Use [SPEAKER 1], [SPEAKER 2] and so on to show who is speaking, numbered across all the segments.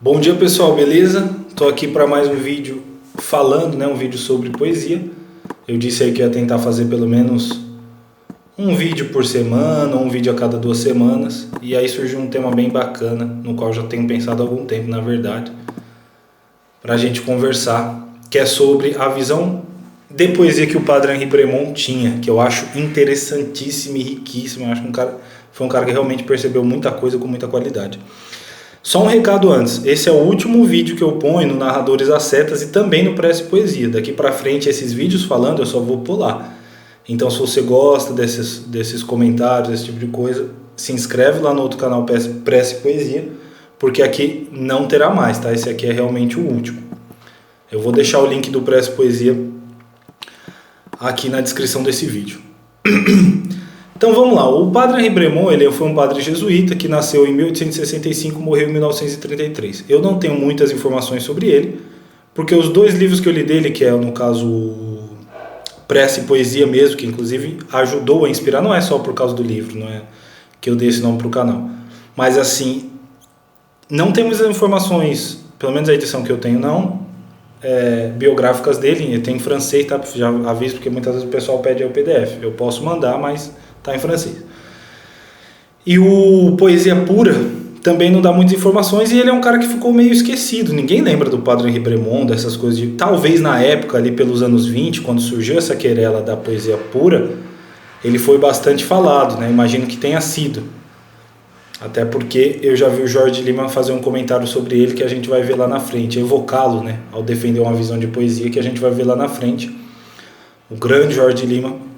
[SPEAKER 1] Bom dia pessoal, beleza? Tô aqui para mais um vídeo falando, um vídeo sobre poesia. Eu disse aí que ia tentar fazer pelo menos um vídeo por semana, um vídeo a cada 2 semanas. E aí surgiu um tema bem bacana, no qual já tenho pensado há algum tempo, na verdade, pra gente conversar, que é sobre a visão de poesia que o Padre Henri Bremont tinha, que eu acho interessantíssimo e riquíssimo. Eu acho que foi um cara que realmente percebeu muita coisa com muita qualidade. Só um recado antes, esse é o último vídeo que eu ponho no Narradores às Setas e também no Prece Poesia. Daqui pra frente, esses vídeos falando, eu só vou pular. Então, se você gosta desses comentários, esse tipo de coisa, se inscreve lá no outro canal Prece Poesia, porque aqui não terá mais, tá? Esse aqui é realmente o último. Eu vou deixar o link do Prece Poesia aqui na descrição desse vídeo. Então vamos lá, o Padre Henri Bremont, ele foi um padre jesuíta que nasceu em 1865 e morreu em 1933. Eu não tenho muitas informações sobre ele, porque os 2 livros que eu li dele, que é no caso Prece e Poesia mesmo, que inclusive ajudou a inspirar, não é só por causa do livro, não é que eu dei esse nome para o canal, mas assim, não temos informações, pelo menos a edição que eu tenho não, biográficas dele, tem em francês, tá? Já aviso, porque muitas vezes o pessoal pede o PDF, eu posso mandar, mas está em francês. E o Poesia Pura também não dá muitas informações, e ele é um cara que ficou meio esquecido. Ninguém lembra do Padre Henri Bremont, dessas coisas de... Talvez na época, ali pelos anos 20, quando surgiu essa querela da Poesia Pura, ele foi bastante falado, né? Imagino que tenha sido. Até porque eu já vi o Jorge Lima fazer um comentário sobre ele que a gente vai ver lá na frente, evocá-lo, né? Ao defender uma visão de poesia que a gente vai ver lá na frente. O grande Jorge Lima.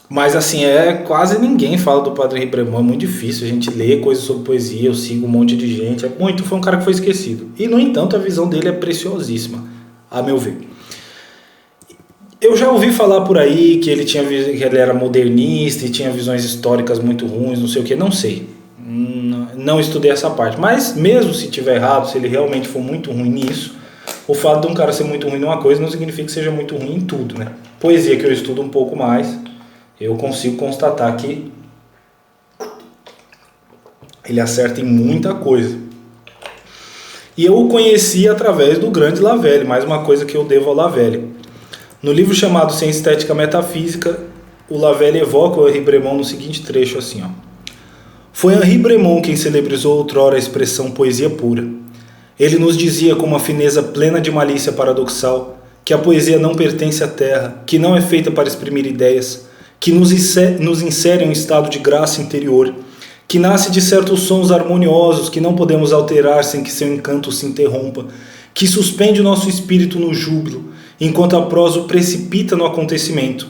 [SPEAKER 1] Mas assim, quase ninguém fala do Padre Henri Bremont, é muito difícil a gente ler coisas sobre poesia, eu sigo um monte de gente, foi um cara que foi esquecido. E no entanto a visão dele é preciosíssima, a meu ver. Eu já ouvi falar por aí que que ele era modernista e tinha visões históricas muito ruins, não sei o que, não sei. Não estudei essa parte, mas mesmo se tiver errado, se ele realmente for muito ruim nisso, o fato de um cara ser muito ruim numa coisa não significa que seja muito ruim em tudo, né? Poesia que eu estudo um pouco mais, eu consigo constatar que ele acerta em muita coisa. E eu o conheci através do grande Lavelle, mais uma coisa que eu devo ao Lavelle. No livro chamado Sem Estética Metafísica, o Lavelle evoca o Henri Bremont no seguinte trecho assim, ó. Foi Henri Bremont quem celebrizou outrora a expressão poesia pura. Ele nos dizia com uma fineza plena de malícia paradoxal que a poesia não pertence à terra, que não é feita para exprimir ideias, que nos insere em um estado de graça interior, que nasce de certos sons harmoniosos que não podemos alterar sem que seu encanto se interrompa, que suspende o nosso espírito no júbilo, enquanto a prosa o precipita no acontecimento,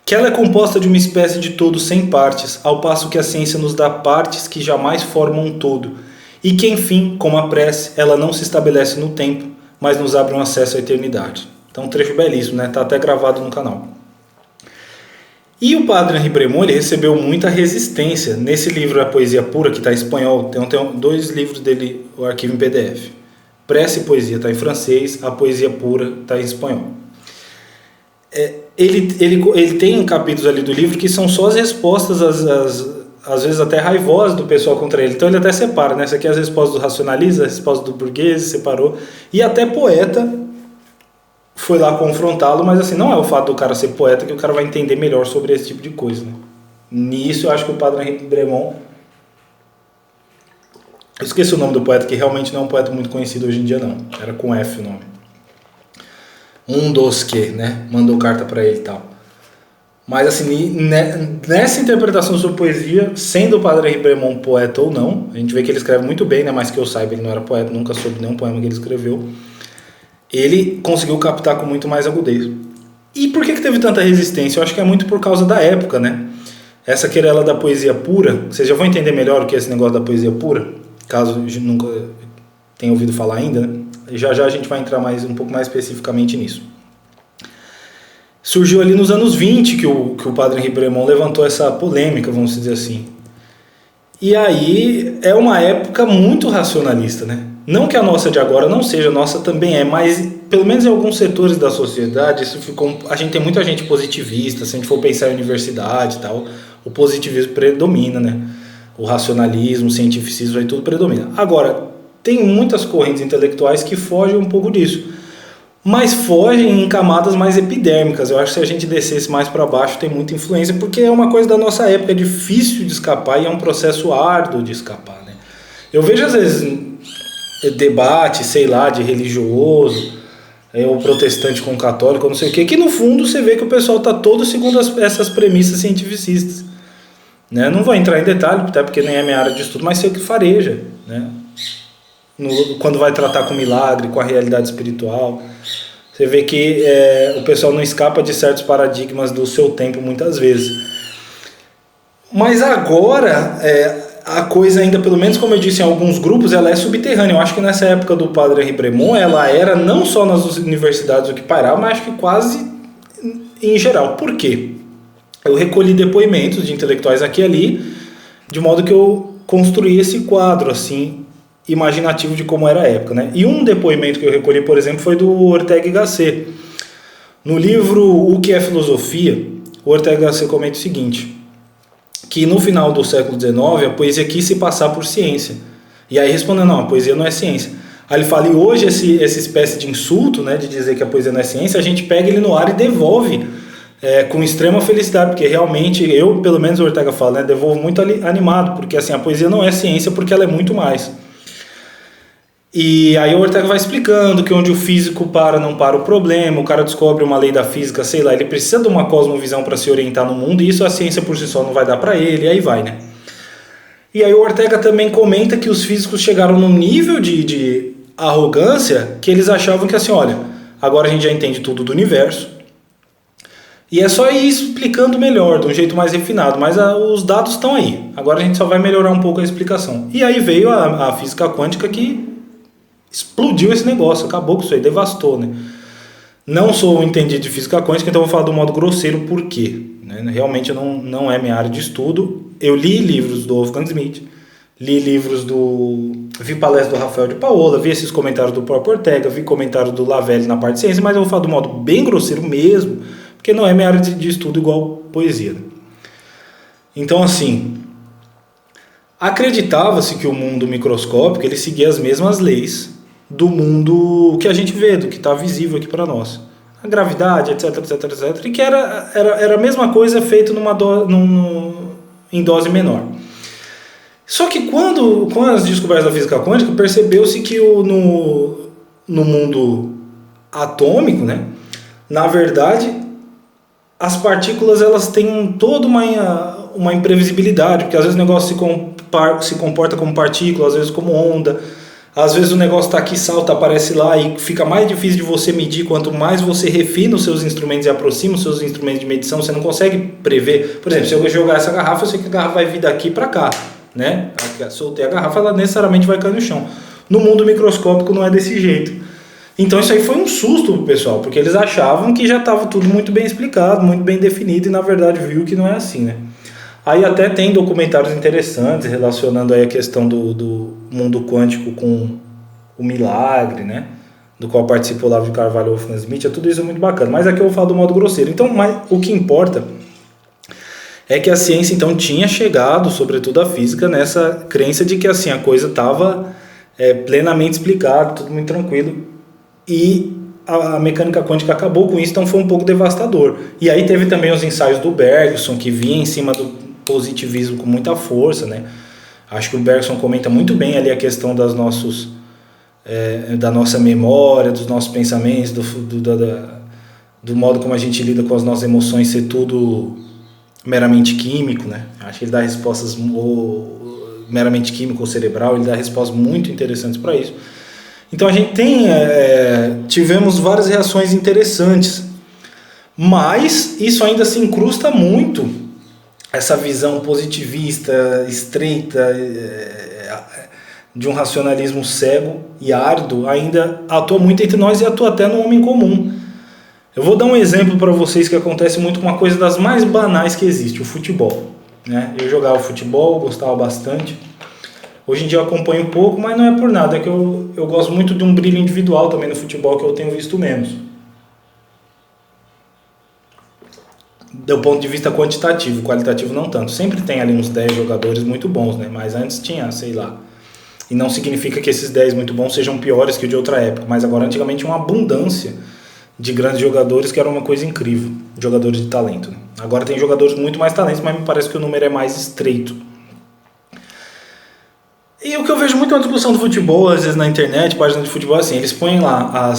[SPEAKER 1] que ela é composta de uma espécie de todo sem partes, ao passo que a ciência nos dá partes que jamais formam um todo, e que, enfim, como a prece, ela não se estabelece no tempo, mas nos abre um acesso à eternidade. Então, um trecho belíssimo, né? Tá até gravado no canal. E o Padre Henri Bremont, ele recebeu muita resistência. Nesse livro, A Poesia Pura, que está em espanhol, tem 2 livros dele, o arquivo em PDF. Prece e Poesia está em francês, A Poesia Pura está em espanhol. Ele tem capítulos ali do livro que são só as respostas, às vezes até raivosas do pessoal contra ele. Então ele até separa, né? Essa aqui é as respostas do racionalista, as respostas do burguês, separou. E até poeta foi lá confrontá-lo, mas assim, não é o fato do cara ser poeta que o cara vai entender melhor sobre esse tipo de coisa, né? Nisso eu acho que o Padre Henri Bremont... Eu esqueci o nome do poeta, que realmente não é um poeta muito conhecido hoje em dia, não. Era com F o nome. Um dos que, né? Mandou carta pra ele e tal. Mas assim, nessa interpretação sobre poesia, sendo o Padre Henri Bremont poeta ou não, a gente vê que ele escreve muito bem, né? Mas que eu saiba, ele não era poeta, nunca soube nenhum poema que ele escreveu. Ele conseguiu captar com muito mais agudez. E por que teve tanta resistência? Eu acho que é muito por causa da época, né? Essa querela da poesia pura, vocês já vão entender melhor o que é esse negócio da poesia pura, caso nunca tenha ouvido falar ainda, né? Já a gente vai entrar um pouco mais especificamente nisso. Surgiu ali nos anos 20 que o Padre Henri Bremont levantou essa polêmica, vamos dizer assim. E aí é uma época muito racionalista, né? Não que a nossa de agora não seja, a nossa também é, mas pelo menos em alguns setores da sociedade, a gente tem muita gente positivista, se a gente for pensar em universidade e tal, o positivismo predomina, né? O racionalismo, o cientificismo, aí tudo predomina. Agora, tem muitas correntes intelectuais que fogem um pouco disso, mas fogem em camadas mais epidérmicas. Eu acho que se a gente descesse mais para baixo tem muita influência, porque é uma coisa da nossa época, é difícil de escapar e é um processo árduo de escapar, né? Eu vejo às vezes debate, sei lá, de religioso, ou protestante com católico, não sei o que no fundo você vê que o pessoal está todo segundo essas premissas cientificistas, né? Não vou entrar em detalhe, até porque nem é minha área de estudo, mas sei o que fareja, né? Quando vai tratar com milagre, com a realidade espiritual, você vê que o pessoal não escapa de certos paradigmas do seu tempo muitas vezes. Mas agora a coisa ainda, pelo menos como eu disse em alguns grupos, ela é subterrânea. Eu acho que nessa época do padre Henri Bremont, ela era não só nas universidades o que pairava, mas acho que quase em geral. Por quê? Eu recolhi depoimentos de intelectuais aqui e ali, de modo que eu construí esse quadro assim imaginativo de como era a época, né? E um depoimento que eu recolhi, por exemplo, foi do Ortega y Gasset. No livro O que é Filosofia, o Ortega y Gasset comenta o seguinte, que no final do século XIX a poesia quis se passar por ciência. E aí respondendo, não, a poesia não é ciência. Aí ele fala, e hoje essa espécie de insulto, né, de dizer que a poesia não é ciência, a gente pega ele no ar e devolve com extrema felicidade, porque realmente, eu, pelo menos o Ortega fala, né, devolvo muito animado, porque assim, a poesia não é ciência porque ela é muito mais. E aí o Ortega vai explicando que onde o físico não para o problema, o cara descobre uma lei da física, sei lá, ele precisa de uma cosmovisão para se orientar no mundo, e isso a ciência por si só não vai dar para ele, e aí vai, né? E aí o Ortega também comenta que os físicos chegaram num nível de arrogância que eles achavam que assim, olha, agora a gente já entende tudo do universo, e é só ir explicando melhor, de um jeito mais refinado, mas os dados estão aí, agora a gente só vai melhorar um pouco a explicação. E aí veio a física quântica que explodiu esse negócio, acabou com isso aí, devastou, né? Não sou um entendido de física quântica, então vou falar do modo grosseiro por quê, né? Realmente não é minha área de estudo. Eu li livros do Wolfgang Schmidt, vi palestras do Rafael de Paola, vi esses comentários do próprio Ortega, vi comentários do Lavelli na parte de ciência, mas eu vou falar do modo bem grosseiro mesmo, porque não é minha área de estudo igual poesia, né? Então assim, acreditava-se que o mundo microscópico ele seguia as mesmas leis do mundo que a gente vê, do que está visível aqui para nós. A gravidade, etc, etc, etc. E que era a mesma coisa feito em dose menor. Só que com as descobertas da física quântica, percebeu-se que no mundo atômico, né, na verdade, as partículas elas têm toda uma imprevisibilidade, porque às vezes o negócio se comporta como partícula, às vezes como onda. Às vezes o negócio está aqui, salta, aparece lá e fica mais difícil de você medir. Quanto mais você refina os seus instrumentos e aproxima os seus instrumentos de medição, você não consegue prever. Por exemplo, se eu jogar essa garrafa, eu sei que a garrafa vai vir daqui para cá, né? Soltei a garrafa, ela necessariamente vai cair no chão. No mundo microscópico não é desse jeito. Então isso aí foi um susto pro pessoal, porque eles achavam que já estava tudo muito bem explicado, muito bem definido, e na verdade viu que não é assim, né? Aí até tem documentários interessantes relacionando aí a questão do mundo quântico com o milagre, né? Do qual participou Olavo de Carvalho e Wolfgang Schmidt, tudo isso é muito bacana. Mas aqui eu vou falar do modo grosseiro. Então, o que importa é que a ciência então tinha chegado, sobretudo a física, nessa crença de que assim, a coisa estava plenamente explicada, tudo muito tranquilo. E a mecânica quântica acabou com isso, então foi um pouco devastador. E aí teve também os ensaios do Bergson, que vinha em cima do positivismo com muita força, né? Acho que o Bergson comenta muito bem ali a questão da nossa memória, dos nossos pensamentos, do modo como a gente lida com as nossas emoções ser tudo meramente químico, né? Acho que ele dá respostas meramente químico ou cerebral, ele dá respostas muito interessantes para isso. Então a gente tivemos várias reações interessantes, mas isso ainda se incrusta muito. Essa visão positivista, estreita, de um racionalismo cego e árduo, ainda atua muito entre nós e atua até no homem comum. Eu vou dar um exemplo para vocês que acontece muito com uma coisa das mais banais que existe, o futebol, né? Eu jogava futebol, gostava bastante. Hoje em dia eu acompanho um pouco, mas não é por nada, é que eu gosto muito de um brilho individual também no futebol, que eu tenho visto menos. Do ponto de vista quantitativo, qualitativo não tanto. Sempre tem ali uns 10 jogadores muito bons, né? Mas antes tinha, sei lá, E não significa que esses 10 muito bons sejam piores que o de outra época, mas agora antigamente tinha uma abundância de grandes jogadores que era uma coisa incrível, jogadores de talento, né? Agora tem jogadores muito mais talentos, mas me parece que o número é mais estreito. E o que eu vejo muito na discussão do futebol, às vezes na internet, página de futebol, assim, eles põem lá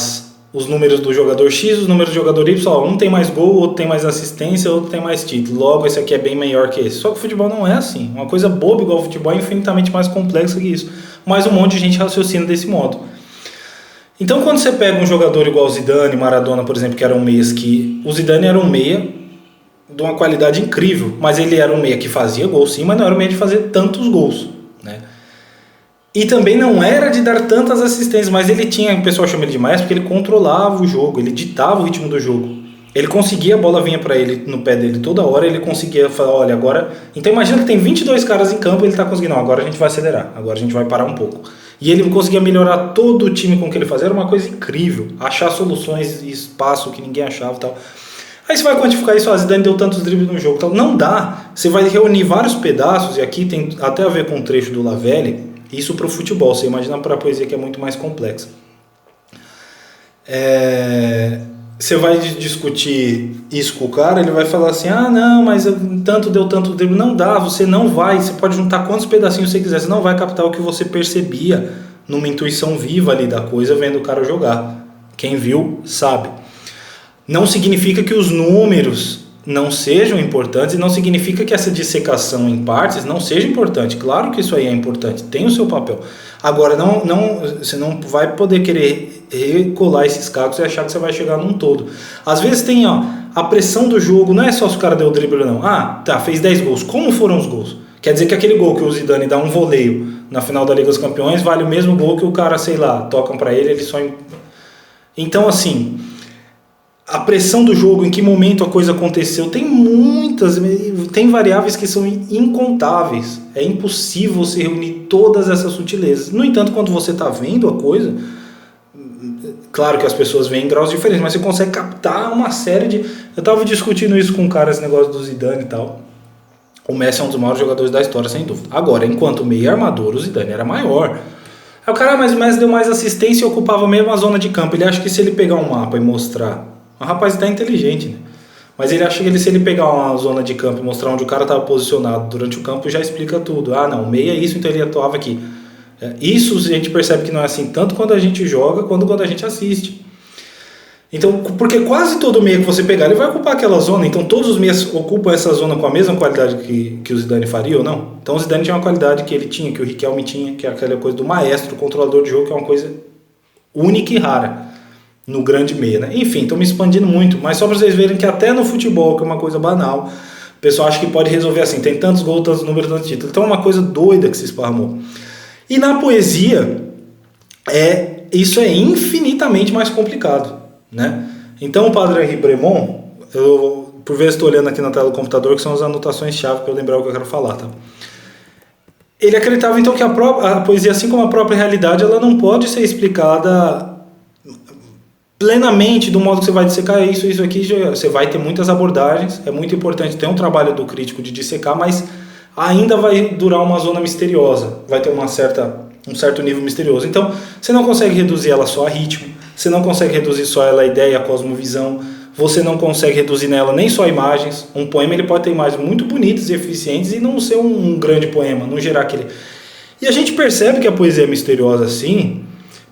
[SPEAKER 1] os números do jogador X, os números do jogador Y, ó, um tem mais gol, outro tem mais assistência, outro tem mais título, logo esse aqui é bem melhor que esse. Só que o futebol não é assim, uma coisa boba igual o futebol é infinitamente mais complexa que isso, mas um monte de gente raciocina desse modo. Então quando você pega um jogador igual o Zidane, Maradona, por exemplo, que eram meias, que o Zidane era um meia de uma qualidade incrível, mas ele era um meia que fazia gol sim, mas não era um meia de fazer tantos gols, né? E também não era de dar tantas assistências, mas ele tinha, o pessoal chama ele de maestro, porque ele controlava o jogo, ele ditava o ritmo do jogo. Ele conseguia, a bola vinha para ele no pé dele toda hora, ele conseguia falar, olha, agora... Então imagina que tem 22 caras em campo e ele tá conseguindo, não, agora a gente vai acelerar, agora a gente vai parar um pouco. E ele conseguia melhorar todo o time com o que ele fazia, era uma coisa incrível, achar soluções e espaço que ninguém achava e tal. Aí você vai quantificar isso, Zidane deu tantos dribles no jogo e tal. Não dá, você vai reunir vários pedaços, e aqui tem até a ver com o trecho do Lavelli. Isso para o futebol, você imagina para a poesia que é muito mais complexa. Você vai discutir isso com o cara, ele vai falar assim, não, mas tanto deu tanto drible. Não dá, você não vai, você pode juntar quantos pedacinhos você quiser, você não vai captar o que você percebia numa intuição viva ali da coisa, vendo o cara jogar. Quem viu, sabe. Não significa que os números não sejam importantes e não significa que essa dissecação em partes não seja importante. Claro que isso aí é importante, tem o seu papel. Agora, você não vai poder querer recolar esses cacos e achar que você vai chegar num todo. Às vezes tem a pressão do jogo, não é só se o cara deu o drible ou não. Fez 10 gols. Como foram os gols? Quer dizer que aquele gol que o Zidane dá um voleio na final da Liga dos Campeões vale o mesmo gol que o cara, sei lá, tocam pra ele só... Então, assim... A pressão do jogo, em que momento a coisa aconteceu, tem variáveis que são incontáveis. É impossível você reunir todas essas sutilezas. No entanto, quando você está vendo a coisa, claro que as pessoas veem em graus diferentes, mas você consegue captar uma série de... Eu estava discutindo isso com um cara, esse negócio do Zidane e tal. O Messi é um dos maiores jogadores da história, sem dúvida. Agora, enquanto meio armador, o Zidane era maior. Aí o cara, mas o Messi deu mais assistência e ocupava mesmo a zona de campo. Ele acha que se ele pegar um mapa e mostrar... O rapaz está inteligente, né? Mas ele acha que se ele pegar uma zona de campo e mostrar onde o cara estava posicionado durante o campo, já explica tudo. Não, meia é isso, então ele atuava aqui. Isso a gente percebe que não é assim tanto quando a gente joga, quanto quando a gente assiste. Então, porque quase todo meia que você pegar, ele vai ocupar aquela zona. Então todos os meias ocupam essa zona com a mesma qualidade que o Zidane faria ou não? Então o Zidane tinha uma qualidade que ele tinha, que o Riquelme tinha, que é aquela coisa do maestro, controlador de jogo, que é uma coisa única e rara no grande meia, né? Enfim, estou me expandindo muito, mas só para vocês verem que até no futebol, que é uma coisa banal, o pessoal acha que pode resolver assim, tem tantos gols, tantos números, tantos títulos. Então é uma coisa doida que se esparramou. E na poesia, isso é infinitamente mais complicado, né? Então o Padre Henri Bremont, eu por vezes estou olhando aqui na tela do computador, que são as anotações-chave para eu lembrar o que eu quero falar, tá? Ele acreditava então que a poesia, assim como a própria realidade, ela não pode ser explicada plenamente do modo que você vai dissecar isso aqui. Você vai ter muitas abordagens, é muito importante ter um trabalho do crítico de dissecar, mas ainda vai durar uma zona misteriosa, vai ter um certo nível misterioso. Então você não consegue reduzir ela só a ritmo, você não consegue reduzir só ela a ideia, a cosmovisão, você não consegue reduzir nela nem só imagens. Um poema ele pode ter imagens muito bonitas e eficientes e não ser um grande poema, não gerar aquele... E a gente percebe que a poesia é misteriosa assim,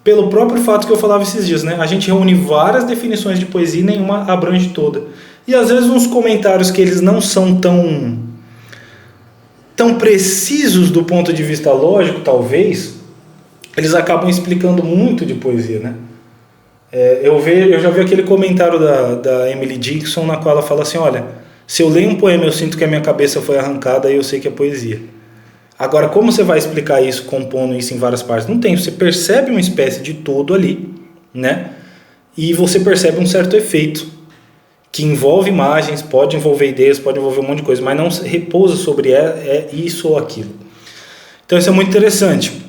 [SPEAKER 1] pelo próprio fato que eu falava esses dias, né? A gente reúne várias definições de poesia e nenhuma abrange toda. E às vezes uns comentários que eles não são tão precisos do ponto de vista lógico, talvez, eles acabam explicando muito de poesia, né? Eu já vi aquele comentário da Emily Dickinson, na qual ela fala assim, olha, se eu leio um poema eu sinto que a minha cabeça foi arrancada e eu sei que é poesia. Agora, como você vai explicar isso, compondo isso em várias partes? Não tem, você percebe uma espécie de todo ali, né? E você percebe um certo efeito, que envolve imagens, pode envolver ideias, pode envolver um monte de coisa, mas não repousa sobre isso ou aquilo. Então isso é muito interessante.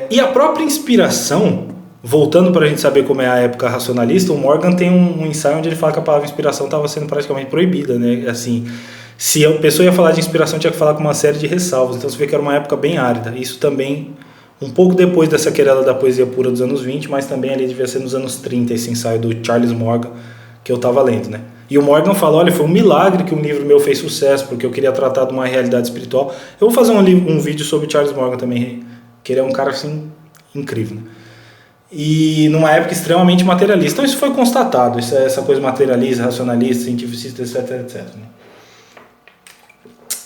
[SPEAKER 1] E a própria inspiração, voltando para a gente saber como é a época racionalista, o Morgan tem um ensaio onde ele fala que a palavra inspiração estava sendo praticamente proibida, né? Assim... Se a pessoa ia falar de inspiração, tinha que falar com uma série de ressalvas. Então você vê que era uma época bem árida. Isso também um pouco depois dessa querela da poesia pura dos anos 20, mas também ali devia ser nos anos 30, esse ensaio do Charles Morgan que eu estava lendo, né? E o Morgan fala, olha, foi um milagre que um livro meu fez sucesso, porque eu queria tratar de uma realidade espiritual. Eu vou fazer um vídeo sobre Charles Morgan também, que ele é um cara, assim, incrível, né? E numa época extremamente materialista. Então isso foi constatado, essa coisa materialista, racionalista, cientificista, etc, etc, né?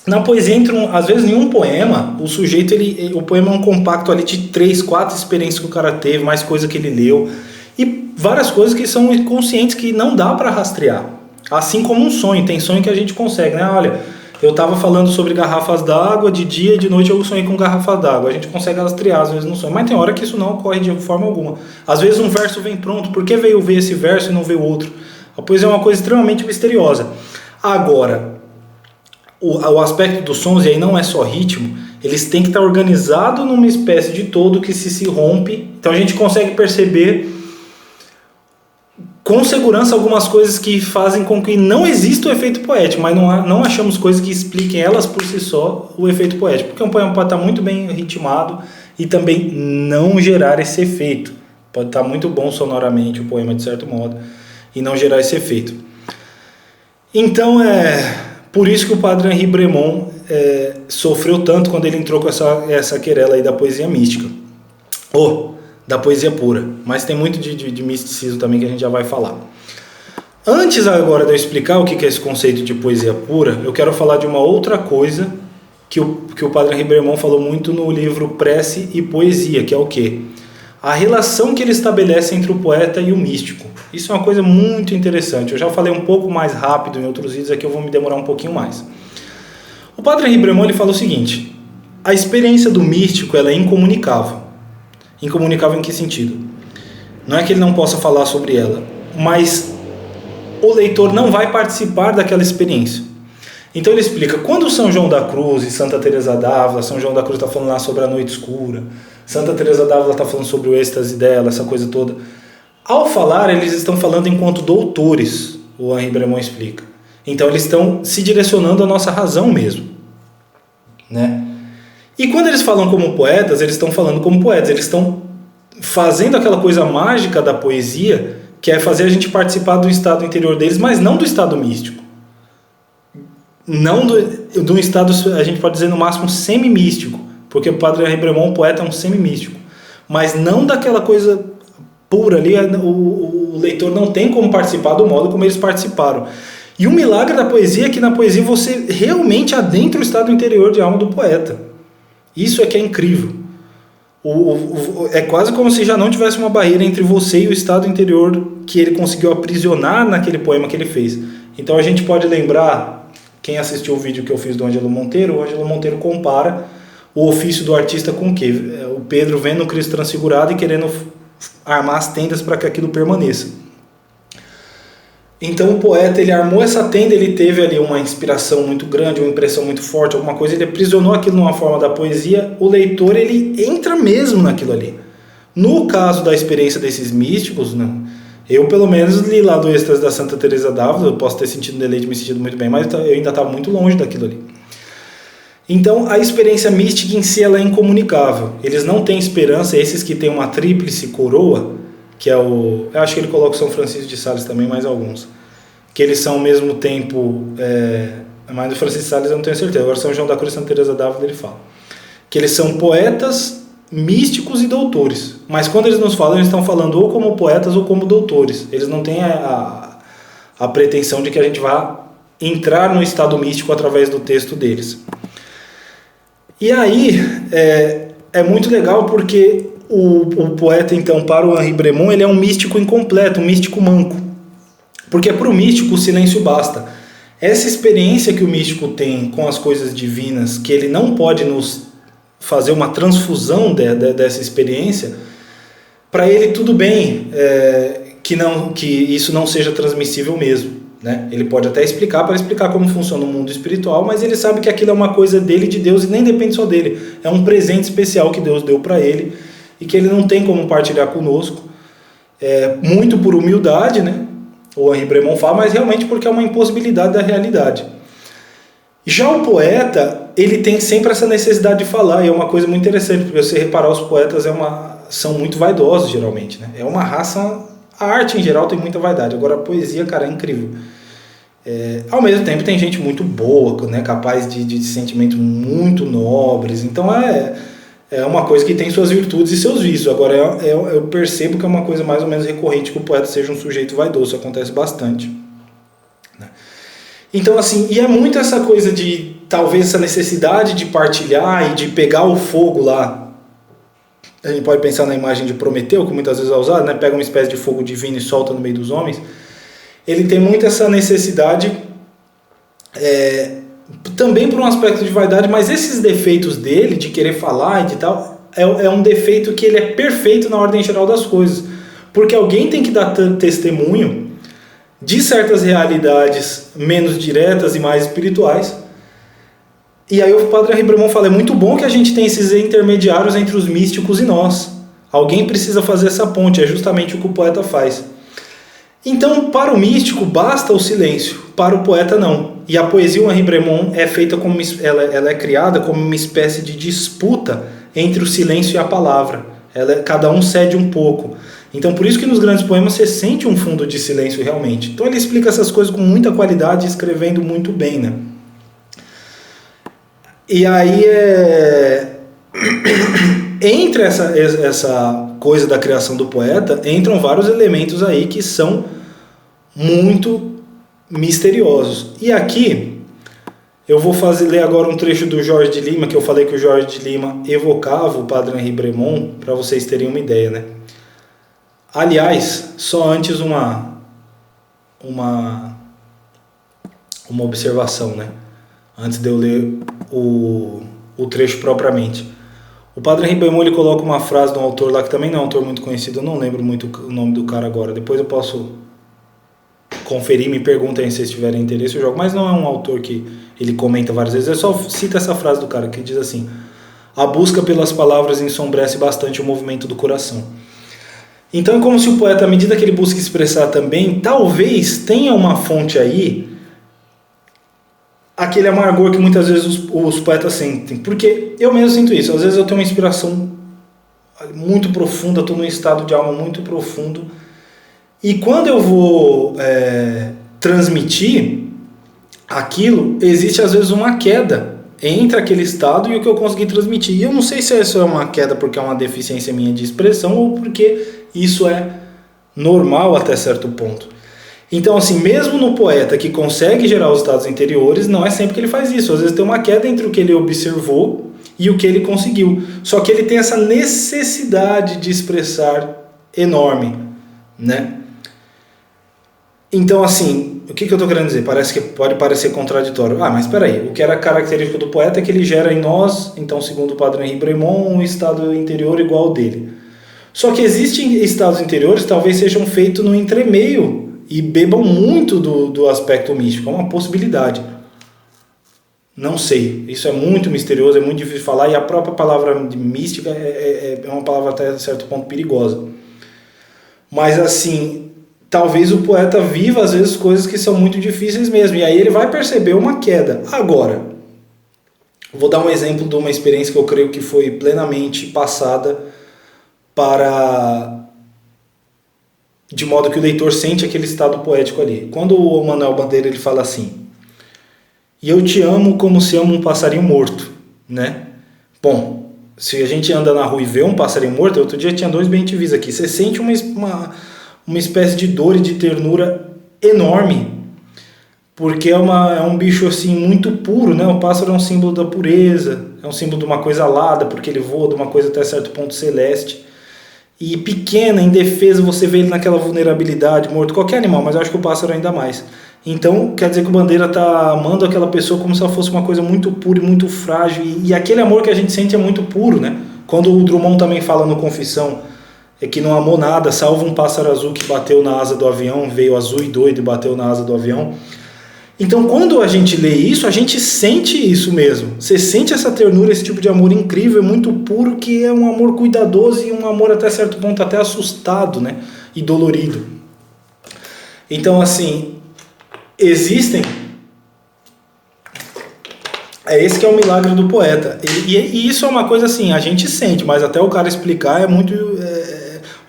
[SPEAKER 1] Na poesia às vezes em um poema, o sujeito, o poema é um compacto ali de 3, 4 experiências que o cara teve, mais coisa que ele leu, e várias coisas que são inconscientes que não dá para rastrear. Assim como um sonho, tem sonho que a gente consegue, né? Olha, eu estava falando sobre garrafas d'água, de dia e de noite eu sonhei com garrafas d'água. A gente consegue rastrear às vezes no sonho, mas tem hora que isso não ocorre de forma alguma. Às vezes um verso vem pronto, por que veio ver esse verso e não veio outro? A poesia é uma coisa extremamente misteriosa. Agora, o aspecto dos sons, e aí não é só ritmo, eles têm que estar organizados numa espécie de todo que se rompe. Então a gente consegue perceber com segurança algumas coisas que fazem com que não exista o efeito poético, mas não achamos coisas que expliquem elas por si só o efeito poético, porque um poema pode estar muito bem ritmado e também não gerar esse efeito. Pode estar muito bom sonoramente o poema de certo modo e não gerar esse efeito. Então por isso que o padre Henri Bremont sofreu tanto quando ele entrou com essa querela aí da poesia mística. Da poesia pura. Mas tem muito de misticismo também que a gente já vai falar. Antes agora de eu explicar o que é esse conceito de poesia pura, eu quero falar de uma outra coisa que o padre Henri Bremont falou muito no livro Prece e Poesia, que é o quê? A relação que ele estabelece entre o poeta e o místico. Isso é uma coisa muito interessante. Eu já falei um pouco mais rápido em outros vídeos, aqui eu vou me demorar um pouquinho mais. O padre Henri Bremont ele fala o seguinte: a experiência do místico ela é incomunicável. Incomunicável em que sentido? Não é que ele não possa falar sobre ela, mas o leitor não vai participar daquela experiência. Então ele explica, quando São João da Cruz e Santa Teresa d'Ávila, São João da Cruz está falando lá sobre a noite escura, Santa Teresa d'Ávila está falando sobre o êxtase dela, essa coisa toda. Ao falar, eles estão falando enquanto doutores, o Henri Bremont explica. Então eles estão se direcionando à nossa razão mesmo, né? E quando eles falam como poetas, eles estão falando como poetas, eles estão fazendo aquela coisa mágica da poesia, que é fazer a gente participar do estado interior deles, mas não do estado místico. Não do estado, a gente pode dizer no máximo semi-místico, porque o padre Henri Bremont, o poeta, é um semi-místico. Mas não daquela coisa pura ali, o leitor não tem como participar do modo como eles participaram. E o milagre da poesia é que na poesia você realmente adentra o estado interior de alma do poeta. Isso é que é incrível. É quase como se já não tivesse uma barreira entre você e o estado interior que ele conseguiu aprisionar naquele poema que ele fez. Então a gente pode lembrar, quem assistiu o vídeo que eu fiz do Ângelo Monteiro, o Ângelo Monteiro compara o ofício do artista com o quê? O Pedro vendo o Cristo transfigurado e querendo armar as tendas para que aquilo permaneça. Então o poeta, ele armou essa tenda, ele teve ali uma inspiração muito grande, uma impressão muito forte, alguma coisa, ele aprisionou aquilo numa forma da poesia, o leitor, ele entra mesmo naquilo ali. No caso da experiência desses místicos, não, eu pelo menos li lá do êxtase da Santa Teresa d'Ávila, eu posso ter sentido deleite, me sentido muito bem, mas eu ainda estava muito longe daquilo ali. Então a experiência mística em si ela é incomunicável, eles não têm esperança, esses que têm uma tríplice coroa, que é eu acho que ele coloca o São Francisco de Sales também, mais alguns, que eles são ao mesmo tempo, mas do Francisco de Sales eu não tenho certeza, agora São João da Cruz e Santa Teresa d'Ávila ele fala, que eles são poetas, místicos e doutores, mas quando eles nos falam, eles estão falando ou como poetas ou como doutores, eles não têm a pretensão de que a gente vá entrar no estado místico através do texto deles. E aí, é muito legal porque o poeta, então, para o Henri Bremont, ele é um místico incompleto, um místico manco. Porque para o místico o silêncio basta. Essa experiência que o místico tem com as coisas divinas, que ele não pode nos fazer uma transfusão dessa experiência, para ele tudo bem que isso não seja transmissível mesmo, né? Ele pode até explicar como funciona o mundo espiritual, mas ele sabe que aquilo é uma coisa dele, de Deus, e nem depende só dele. É um presente especial que Deus deu para ele e que ele não tem como partilhar conosco, muito por humildade, né? O Henri Bremont fala, mas realmente porque é uma impossibilidade da realidade. Já o poeta, ele tem sempre essa necessidade de falar, e é uma coisa muito interessante, porque você reparar, os poetas são muito vaidosos, geralmente, né? É uma raça, a arte em geral tem muita vaidade, agora a poesia, cara, é incrível. Ao mesmo tempo tem gente muito boa, né? Capaz de sentimentos muito nobres, então é uma coisa que tem suas virtudes e seus vícios. Agora eu percebo que é uma coisa mais ou menos recorrente que o poeta seja um sujeito vaidoso, isso acontece bastante, né? Então, assim, e é muito essa coisa de, talvez, essa necessidade de partilhar e de pegar o fogo lá. A gente pode pensar na imagem de Prometeu, que muitas vezes é usada, né? Pega uma espécie de fogo divino e solta no meio dos homens. Ele tem muito essa necessidade, também por um aspecto de vaidade, mas esses defeitos dele, de querer falar e de tal, é um defeito que ele é perfeito na ordem geral das coisas. Porque alguém tem que dar testemunho de certas realidades menos diretas e mais espirituais. E aí o Padre Henri Bremont fala, é muito bom que a gente tem esses intermediários entre os místicos e nós. Alguém precisa fazer essa ponte, é justamente o que o poeta faz. Então, para o místico, basta o silêncio, para o poeta não. E a poesia, o Henri Bremont, é feita como ela é criada como uma espécie de disputa entre o silêncio e a palavra. Cada um cede um pouco. Então, por isso que nos grandes poemas você sente um fundo de silêncio realmente. Então, ele explica essas coisas com muita qualidade, escrevendo muito bem, né? E aí, entre essa coisa da criação do poeta, entram vários elementos aí que são muito misteriosos. E aqui, eu vou ler agora um trecho do Jorge de Lima, que eu falei que o Jorge de Lima evocava o Padre Henri Bremont, para vocês terem uma ideia, né? Aliás, só antes uma observação, né? Antes de eu ler o trecho propriamente. O Padre Henri Bremont, ele coloca uma frase de um autor lá que também não é um autor muito conhecido, eu não lembro muito o nome do cara agora, depois eu posso conferir, me perguntem se vocês tiverem interesse, eu jogo, mas não é um autor que ele comenta várias vezes, eu só cito essa frase do cara que diz assim: a busca pelas palavras ensombrece bastante o movimento do coração. Então é como se o poeta, à medida que ele busca expressar também, talvez tenha uma fonte aí, aquele amargor que muitas vezes os poetas sentem. Porque eu mesmo sinto isso. Às vezes eu tenho uma inspiração muito profunda, estou num estado de alma muito profundo. E quando eu vou transmitir aquilo, existe às vezes uma queda entre aquele estado e o que eu consegui transmitir. E eu não sei se isso é uma queda porque é uma deficiência minha de expressão ou porque isso é normal até certo ponto. Então, assim, mesmo no poeta que consegue gerar os estados interiores, não é sempre que ele faz isso. Às vezes tem uma queda entre o que ele observou e o que ele conseguiu. Só que ele tem essa necessidade de expressar enorme, né? Então, assim, o que eu estou querendo dizer? Pode parecer contraditório. Ah, mas espera aí, o que era característico do poeta é que ele gera em nós, então, segundo o Padre Henri Bremont, um estado interior igual ao dele. Só que existem estados interiores que talvez sejam feitos no entremeio e bebam muito do aspecto místico, é uma possibilidade. Não sei, isso é muito misterioso, é muito difícil de falar, e a própria palavra mística é uma palavra até certo ponto perigosa. Mas assim, talvez o poeta viva às vezes coisas que são muito difíceis mesmo, e aí ele vai perceber uma queda. Agora, vou dar um exemplo de uma experiência que eu creio que foi plenamente passada de modo que o leitor sente aquele estado poético ali. Quando o Manuel Bandeira ele fala assim: e eu te amo como se ama um passarinho morto, né? Bom, se a gente anda na rua e vê um passarinho morto, outro dia tinha 2 bem-te-vis aqui, você sente uma espécie de dor e de ternura enorme, porque é um bicho assim muito puro, né? O pássaro é um símbolo da pureza, é um símbolo de uma coisa alada, porque ele voa de uma coisa até certo ponto celeste. E pequena, indefesa, você vê ele naquela vulnerabilidade, morto, qualquer animal, mas eu acho que o pássaro ainda mais. Então, quer dizer que o Bandeira está amando aquela pessoa como se ela fosse uma coisa muito pura e muito frágil. E aquele amor que a gente sente é muito puro, né? Quando o Drummond também fala no Confissão, que não amou nada, salvo um pássaro azul que bateu na asa do avião, veio azul e doido e bateu na asa do avião. Então, quando a gente lê isso, a gente sente isso mesmo. Você sente essa ternura, esse tipo de amor incrível, muito puro, que é um amor cuidadoso e um amor até certo ponto até assustado, né? E dolorido. Então, assim, existem esse que é o milagre do poeta. E isso é uma coisa assim, a gente sente, mas até o cara explicar é muito...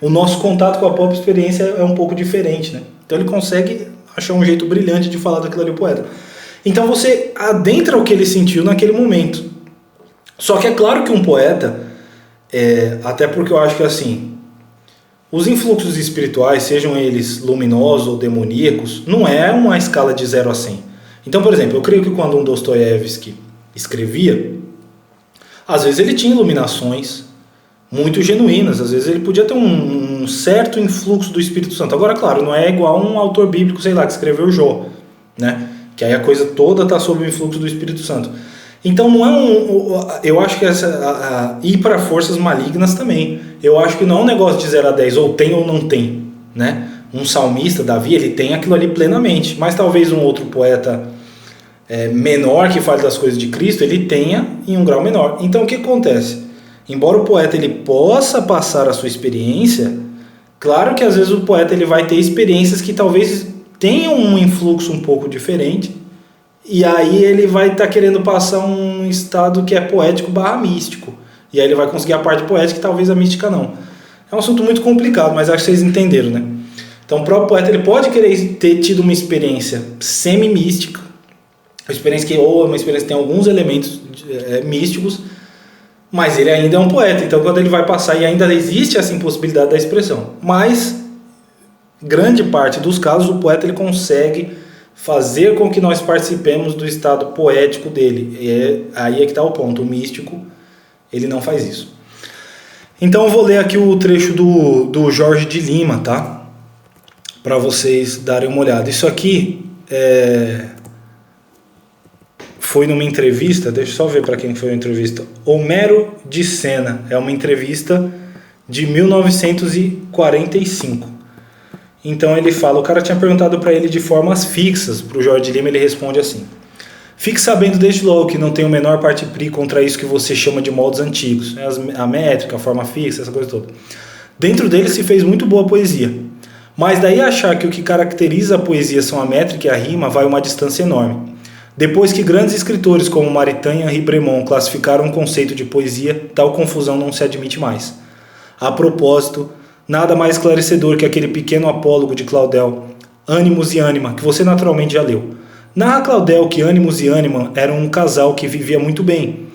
[SPEAKER 1] o nosso contato com a própria experiência é um pouco diferente, né? Então ele consegue achar um jeito brilhante de falar daquilo ali, o poeta. Então você adentra o que ele sentiu naquele momento. Só que é claro que um poeta, até porque eu acho que assim, os influxos espirituais, sejam eles luminosos ou demoníacos, não é uma escala de 0 a 100. Então, por exemplo, eu creio que quando um Dostoiévski escrevia, às vezes ele tinha iluminações muito genuínas, às vezes ele podia ter um certo influxo do Espírito Santo. Agora, claro, não é igual um autor bíblico, sei lá, que escreveu Jó, né? Que aí a coisa toda está sob o influxo do Espírito Santo. Então não é eu acho que ir para forças malignas também. Eu acho que não é um negócio de 0 a 10, ou tem ou não tem, né? Um salmista, Davi, ele tem aquilo ali plenamente, mas talvez um outro poeta menor que fale das coisas de Cristo, ele tenha em um grau menor. Então o que acontece? Embora o poeta ele possa passar a sua experiência, claro que às vezes o poeta ele vai ter experiências que talvez tenham um influxo um pouco diferente, e aí ele vai estar querendo passar um estado que é poético / místico. E aí ele vai conseguir a parte poética e talvez a mística não. É um assunto muito complicado, mas acho que vocês entenderam, né? Então o próprio poeta ele pode querer ter tido uma experiência semi-mística, uma experiência que tem alguns elementos místicos, mas ele ainda é um poeta. Então quando ele vai passar, e ainda existe essa impossibilidade da expressão. Mas, grande parte dos casos, o poeta ele consegue fazer com que nós participemos do estado poético dele. Aí é que está o ponto. O místico, ele não faz isso. Então eu vou ler aqui o trecho do Jorge de Lima, tá? Para vocês darem uma olhada. Isso aqui foi numa entrevista, deixa eu só ver para quem foi a entrevista. Homero de Sena, é uma entrevista de 1945. Então ele fala, o cara tinha perguntado para ele de formas fixas, para o Jorge de Lima, ele responde assim: fique sabendo desde logo que não tem o menor parte-pri contra isso que você chama de modos antigos, a métrica, a forma fixa, essa coisa toda. Dentro dele se fez muito boa poesia, mas daí achar que o que caracteriza a poesia são a métrica e a rima vai uma distância enorme. Depois que grandes escritores como Maritain e Henri Bremont classificaram o conceito de poesia, tal confusão não se admite mais. A propósito, nada mais esclarecedor que aquele pequeno apólogo de Claudel, Ânimos e Ânima, que você naturalmente já leu. Narra Claudel que Ânimos e Ânima eram um casal que vivia muito bem.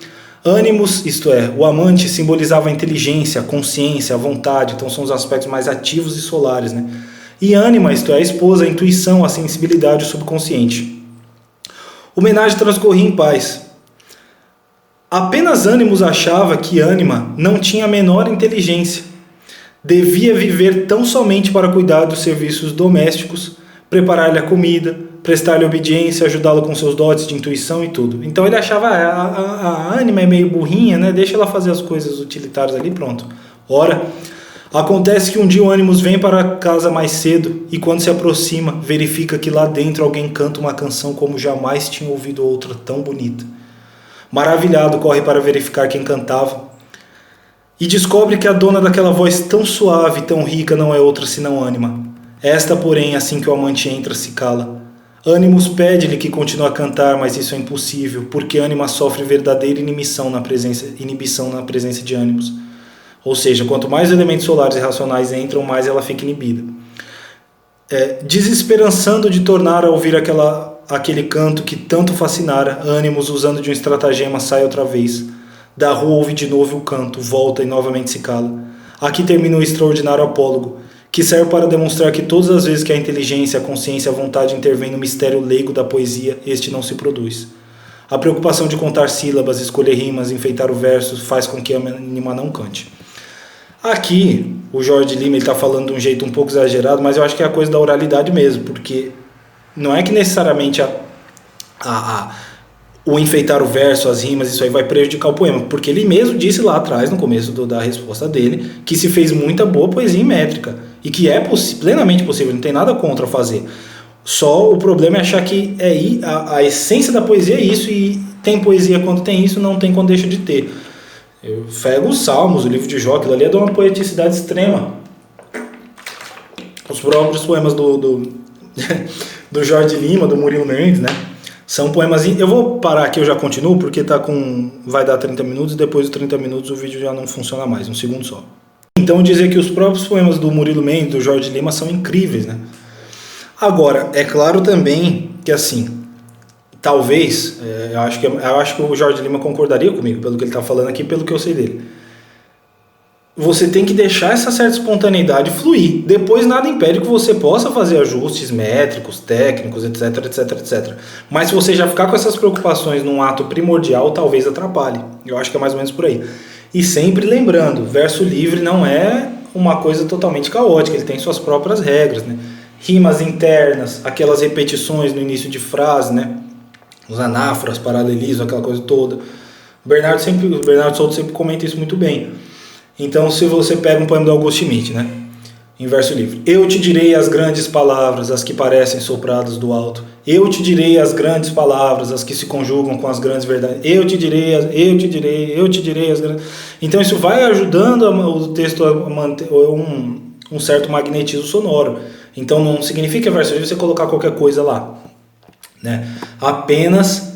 [SPEAKER 1] Ânimos, isto é, o amante, simbolizava a inteligência, a consciência, a vontade, então são os aspectos mais ativos e solares, né? E Ânima, isto é, a esposa, a intuição, a sensibilidade, o subconsciente. O homenagem transcorria em paz. Apenas Ânimos achava que Ânima não tinha a menor inteligência. Devia viver tão somente para cuidar dos serviços domésticos, preparar-lhe a comida, prestar-lhe obediência, ajudá-lo com seus dotes de intuição e tudo. Então ele achava, a Ânima é meio burrinha, né? Deixa ela fazer as coisas utilitárias ali, pronto. Ora, acontece que um dia o Ânimos vem para casa mais cedo e quando se aproxima, verifica que lá dentro alguém canta uma canção como jamais tinha ouvido outra tão bonita. Maravilhado, corre para verificar quem cantava e descobre que a dona daquela voz tão suave, tão rica, não é outra senão Ânima. Esta, porém, assim que o amante entra, se cala. Ânimos pede-lhe que continue a cantar, mas isso é impossível, porque Ânima sofre verdadeira inibição na presença de Ânimos. Ou seja, quanto mais elementos solares e racionais entram, mais ela fica inibida. Desesperançando de tornar a ouvir aquele canto que tanto fascinara, Ânimos, usando de um estratagema, sai outra vez. Da rua ouve de novo o canto, volta e novamente se cala. Aqui termina o extraordinário apólogo, que serve para demonstrar que todas as vezes que a inteligência, a consciência e a vontade intervêm no mistério leigo da poesia, este não se produz. A preocupação de contar sílabas, escolher rimas, enfeitar o verso, faz com que a Ânima não cante. Aqui, o Jorge Lima está falando de um jeito um pouco exagerado, mas eu acho que é a coisa da oralidade mesmo, porque não é que necessariamente o enfeitar o verso, as rimas, isso aí vai prejudicar o poema, porque ele mesmo disse lá atrás, no começo da resposta dele, que se fez muita boa poesia em métrica, e que é plenamente possível, não tem nada contra fazer. Só o problema é achar que a essência da poesia é isso, e tem poesia quando tem isso, não tem quando deixa de ter. Eu pego os Salmos, o livro de Jó, aquilo ali é de uma poeticidade extrema. Os próprios poemas do Jorge Lima, do Murilo Mendes, né? São poemas... Eu vou parar aqui, eu já continuo, porque vai dar 30 minutos, e depois dos 30 minutos o vídeo já não funciona mais, um segundo só. Então dizer que os próprios poemas do Murilo Mendes, do Jorge Lima, são incríveis, né? Agora, é claro também que assim, talvez, eu acho que o Jorge Lima concordaria comigo, pelo que ele está falando aqui, pelo que eu sei dele. Você tem que deixar essa certa espontaneidade fluir. Depois nada impede que você possa fazer ajustes métricos, técnicos, etc, etc, etc. Mas se você já ficar com essas preocupações num ato primordial, talvez atrapalhe. Eu acho que é mais ou menos por aí. E sempre lembrando, verso livre não é uma coisa totalmente caótica, ele tem suas próprias regras, né? Rimas internas, aquelas repetições no início de frase, né? Os anáforas, paralelismo, aquela coisa toda. O Bernardo Souto sempre comenta isso muito bem. Então, se você pega um poema do Augusto Schmidt, né? Em verso livre. Eu te direi as grandes palavras, as que parecem sopradas do alto. Eu te direi as grandes palavras, as que se conjugam com as grandes verdades. Eu te direi as grandes... Então, isso vai ajudando o texto a manter um certo magnetismo sonoro. Então, não significa verso livre você colocar qualquer coisa lá, né? Apenas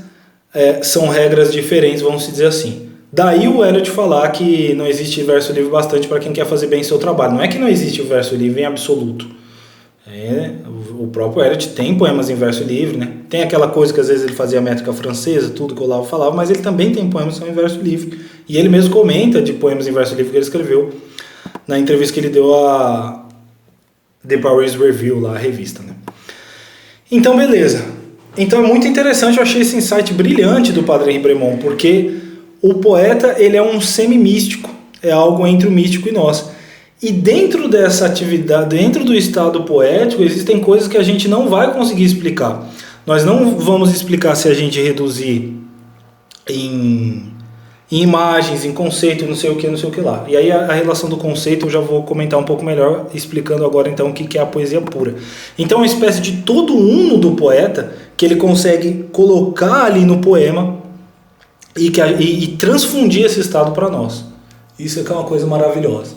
[SPEAKER 1] são regras diferentes, vamos dizer assim. Daí o Eliot falar que não existe verso livre bastante para quem quer fazer bem seu trabalho. Não é que não existe o verso livre em absoluto. O próprio Eliot tem poemas em verso livre, né? Tem aquela coisa que às vezes ele fazia a métrica francesa, tudo que o Olavo falava, mas ele também tem poemas que são em verso livre. E ele mesmo comenta de poemas em verso livre que ele escreveu na entrevista que ele deu a The Paris Review, lá, a revista, né? Então, beleza. Então é muito interessante, eu achei esse insight brilhante do Padre Henri Bremont, porque o poeta, ele é um semi-místico, é algo entre o místico e nós. E dentro dessa atividade, dentro do estado poético, existem coisas que a gente não vai conseguir explicar. Nós não vamos explicar se a gente reduzir em imagens, em conceito, não sei o que lá. E aí a relação do conceito eu já vou comentar um pouco melhor, explicando agora então o que é a poesia pura. Então é uma espécie de todo uno do poeta que ele consegue colocar ali no poema e transfundir esse estado para nós. Isso é que é uma coisa maravilhosa,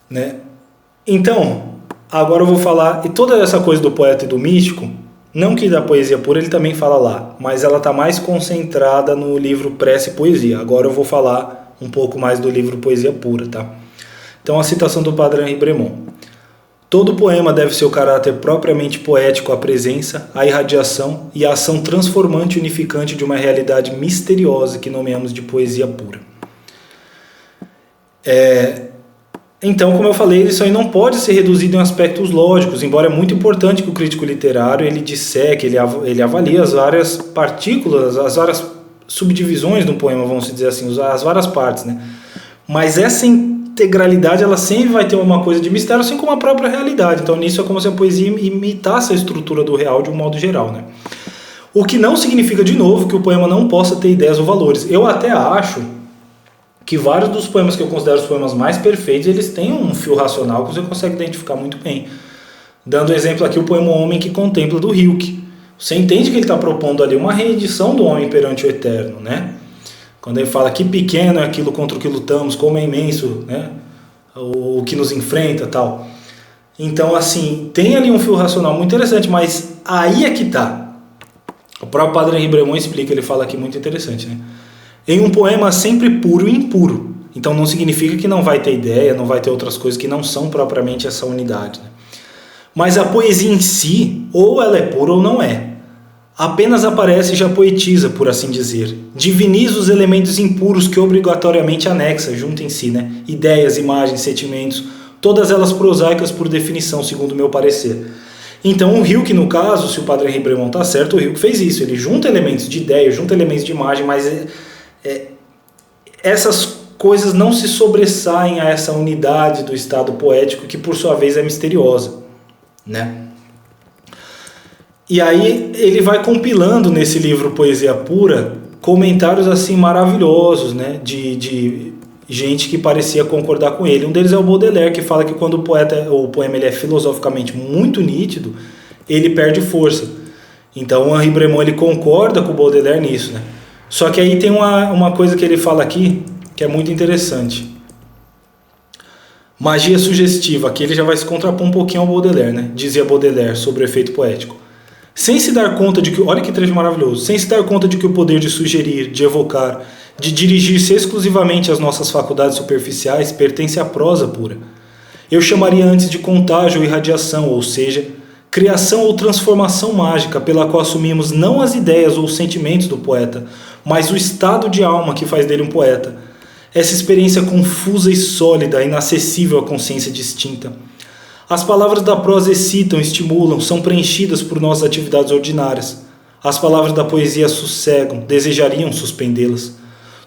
[SPEAKER 1] né? Então, agora eu vou falar, e toda essa coisa do poeta e do místico, não que da poesia pura ele também fala lá, mas ela está mais concentrada no livro Prece e Poesia. Agora eu vou falar um pouco mais do livro Poesia Pura, tá? Então a citação do Padre Henri Bremont. Todo poema deve ser o caráter propriamente poético, a presença, a irradiação e a ação transformante e unificante de uma realidade misteriosa que nomeamos de poesia pura. Então, como eu falei, isso aí não pode ser reduzido em aspectos lógicos, embora é muito importante que o crítico literário ele disseque, ele avalie as várias partículas, as várias subdivisões do poema, vamos dizer assim, as várias partes, né? Mas essa integralidade, ela sempre vai ter uma coisa de mistério, assim como a própria realidade. Então, nisso é como se a poesia imitasse a estrutura do real de um modo geral, né? O que não significa, de novo, que o poema não possa ter ideias ou valores. Eu até acho que vários dos poemas que eu considero os poemas mais perfeitos, eles têm um fio racional que você consegue identificar muito bem. Dando exemplo aqui, o poema O Homem que Contempla, do Rilke. Você entende que ele está propondo ali uma reedição do homem perante o eterno, né? Quando ele fala que pequeno é aquilo contra o que lutamos, como é imenso, né? O que nos enfrenta, tal. Então, assim, tem ali um fio racional muito interessante, mas aí é que tá. O próprio Padre Henri Bremont explica, ele fala aqui muito interessante, né? Em um poema sempre puro e impuro. Então não significa que não vai ter ideia, não vai ter outras coisas que não são propriamente essa unidade, né? Mas a poesia em si, ou ela é pura ou não é. Apenas aparece e já poetiza, por assim dizer. Diviniza os elementos impuros que obrigatoriamente anexa junto em si, né? Ideias, imagens, sentimentos, todas elas prosaicas por definição, segundo o meu parecer. Então o Rilke, no caso, se o Padre Henri Bremont está certo, o Rilke fez isso. Ele junta elementos de ideia, junta elementos de imagem, mas essas coisas não se sobressaem a essa unidade do estado poético que, por sua vez, é misteriosa, né? E aí ele vai compilando nesse livro Poesia Pura comentários assim maravilhosos, né, de gente que parecia concordar com ele. Um deles é o Baudelaire, que fala que quando o poema ele é filosoficamente muito nítido, ele perde força. Então o Henri Bremont ele concorda com o Baudelaire nisso, né? Só que aí tem uma coisa que ele fala aqui que é muito interessante. Magia sugestiva, aqui ele já vai se contrapor um pouquinho ao Baudelaire, né? Dizia Baudelaire sobre o efeito poético. sem se dar conta de que, olha que trecho maravilhoso, sem se dar conta de que o poder de sugerir, de evocar, de dirigir-se exclusivamente às nossas faculdades superficiais pertence à prosa pura. Eu chamaria antes de contágio ou irradiação, ou seja, criação ou transformação mágica pela qual assumimos não as ideias ou os sentimentos do poeta, mas o estado de alma que faz dele um poeta. Essa experiência confusa e sólida, inacessível à consciência distinta. As palavras da prosa excitam, estimulam, são preenchidas por nossas atividades ordinárias. As palavras da poesia sossegam, desejariam suspendê-las.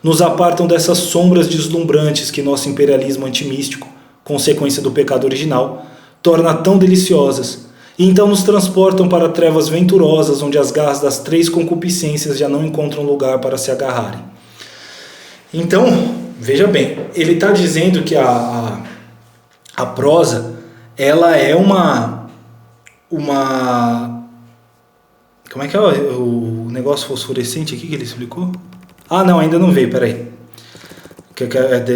[SPEAKER 1] Nos apartam dessas sombras deslumbrantes que nosso imperialismo antimístico, consequência do pecado original, torna tão deliciosas, e então nos transportam para trevas venturosas onde as garras das 3 concupiscências já não encontram lugar para se agarrarem. Então, veja bem, ele está dizendo que a prosa, ela é uma... Como é que é o negócio fosforescente aqui que ele explicou? Ah, não, ainda não veio, peraí.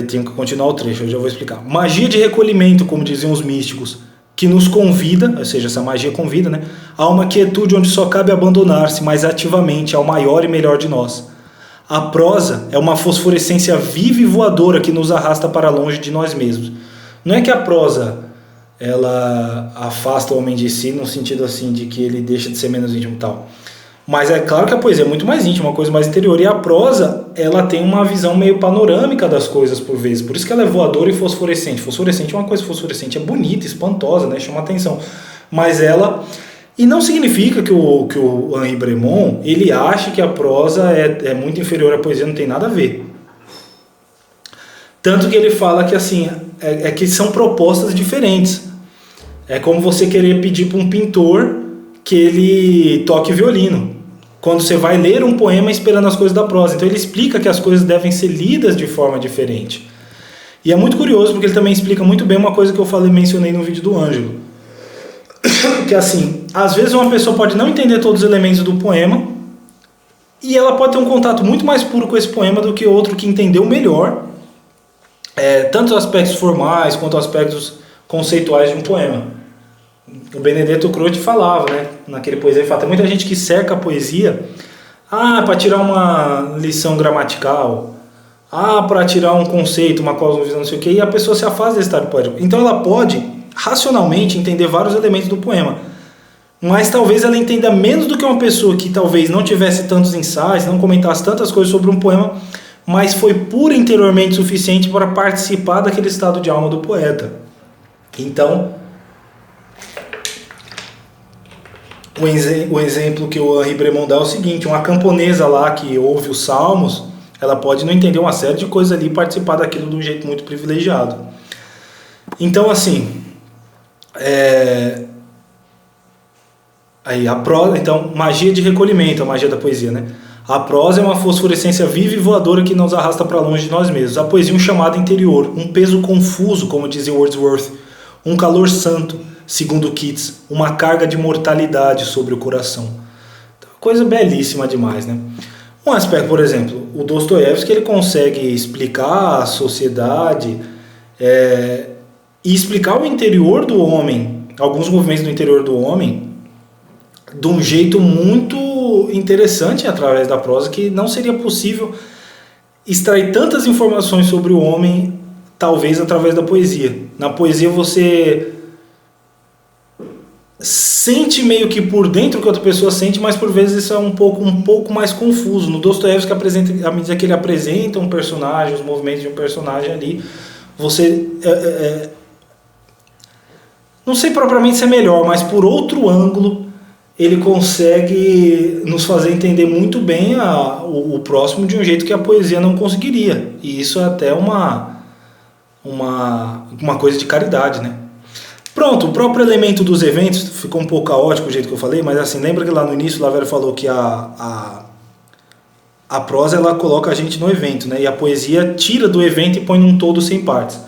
[SPEAKER 1] Tenho que continuar o trecho, eu já vou explicar. Magia de recolhimento, como diziam os místicos, que nos convida, ou seja, essa magia convida, né, a uma quietude onde só cabe abandonar-se mais ativamente ao maior e melhor de nós. A prosa é uma fosforescência viva e voadora que nos arrasta para longe de nós mesmos. Não é que a prosa ela afasta o homem de si no sentido assim de que ele deixa de ser menos íntimo e tal. Mas é claro que a poesia é muito mais íntima, uma coisa mais interior. E a prosa, ela tem uma visão meio panorâmica das coisas por vezes. Por isso que ela é voadora e fosforescente. Fosforescente é uma coisa fosforescente, é bonita, espantosa, né? Chama atenção. Mas ela... E não significa que o Henri Bremont, ele acha que a prosa é muito inferior à poesia, não tem nada a ver. Tanto que ele fala que assim, que são propostas diferentes. É como você querer pedir para um pintor que ele toque violino, quando você vai ler um poema esperando as coisas da prosa. Então ele explica que as coisas devem ser lidas de forma diferente. E é muito curioso porque ele também explica muito bem uma coisa que eu mencionei no vídeo do Ângelo. Que assim, às vezes uma pessoa pode não entender todos os elementos do poema e ela pode ter um contato muito mais puro com esse poema do que outro que entendeu melhor tanto os aspectos formais quanto os aspectos conceituais de um poema. O Benedetto Croce falava, né, naquele poesia, ele fala, tem muita gente que cerca a poesia para tirar uma lição gramatical, para tirar um conceito, uma cosmovisão, não sei o que, e a pessoa se afasta desse estado poético. Então ela pode, racionalmente, entender vários elementos do poema, mas talvez ela entenda menos do que uma pessoa que talvez não tivesse tantos insights, não comentasse tantas coisas sobre um poema, mas foi pura interiormente suficiente para participar daquele estado de alma do poeta. Então, o exemplo que o Henri Bremont dá é o seguinte: uma camponesa lá que ouve os salmos, ela pode não entender uma série de coisas ali e participar daquilo de um jeito muito privilegiado. Então, assim, aí a prosa, então, magia de recolhimento, a magia da poesia, né? A prosa é uma fosforescência viva e voadora que nos arrasta para longe de nós mesmos. A poesia é um chamado interior, um peso confuso, como dizia Wordsworth, um calor santo, segundo Keats, uma carga de mortalidade sobre o coração. Coisa belíssima demais, né? Um aspecto, por exemplo, o Dostoiévski, ele consegue explicar a sociedade e explicar o interior do homem, alguns movimentos do interior do homem, de um jeito muito interessante através da prosa, que não seria possível extrair tantas informações sobre o homem, talvez através da poesia. Na poesia você sente meio que por dentro o que outra pessoa sente, mas por vezes isso é um pouco mais confuso. No Dostoiévski, à medida que ele apresenta um personagem, os movimentos de um personagem ali, você... não sei propriamente se é melhor, mas por outro ângulo ele consegue nos fazer entender muito bem o próximo de um jeito que a poesia não conseguiria. E isso é até uma coisa de caridade, né? Pronto, o próprio elemento dos eventos ficou um pouco caótico o jeito que eu falei, mas assim, lembra que lá no início o Lavero falou que a prosa ela coloca a gente no evento, né? E a poesia tira do evento e põe num todo sem partes.